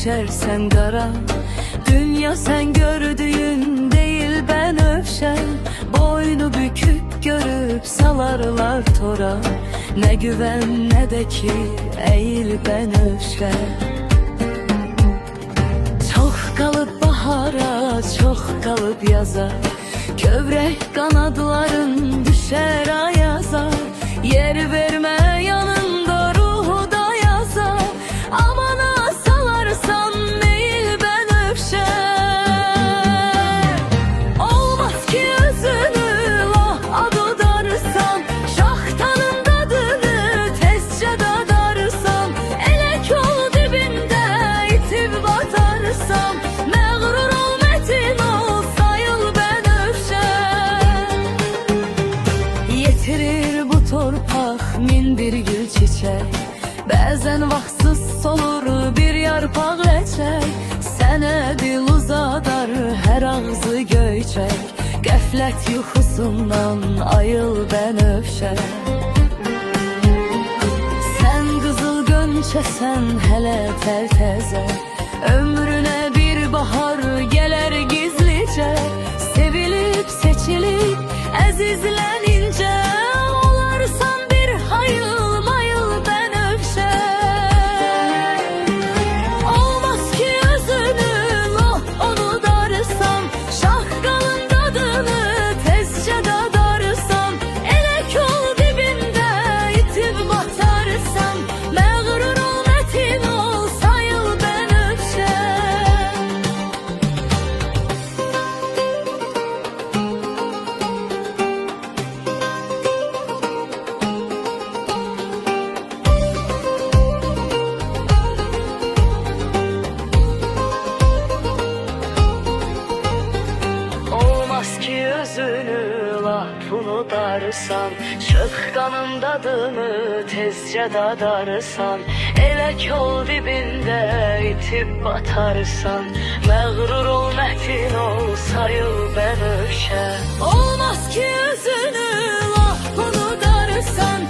seçersen qara. Dünya sen gördüğün değil ben öpşen. Boynu büküp görüp salarlar tora. Ne güven ne de ki eğil ben öpşen. Çok kalıp bahara, çok kalıp yaza. Kövrek kanadların düşer ayaza. Yer verme yanında ruhu da yaza. Amana salarsan değil ben öpşen. Olmaz ki özünü lah adı darsan. Şahtanın dadını tezce dadarsan. Elek ol dibinde itib batarsan. Məğrur ol metin ol sayıl ben öpşen. Yetirir bu torpaq min bir gül çiçek. Bəzən vaxtsız solur bir yarpaq ləçək. Sənə dil uzadar hər ağzı göyçək. Qəflət yuxusundan ayıl ben öpşən. Sən qızıl gönçəsən hələ tərtəzə. Ömrünə bir bahar gələr gizlicə. Sevilip seçilip əzizlənincə. Olarsan bir hayıl mayıl ben öpşen. Olmaz ki özünü lah onu darsan. Şahkalın dadını tezce dadarsan. Elek ol dibinde itib batarsan. Məğrur ol metin ol sayıl ben öpşen. Olmaz ki özünü lah bunu darsan. Şıhkanın dadını tezce dadarsan. Elek ol dibinde itib batarsan. Məğrur ol metin ol sayıl ben öpşen. Olmaz ki özünü lah bunu darsan.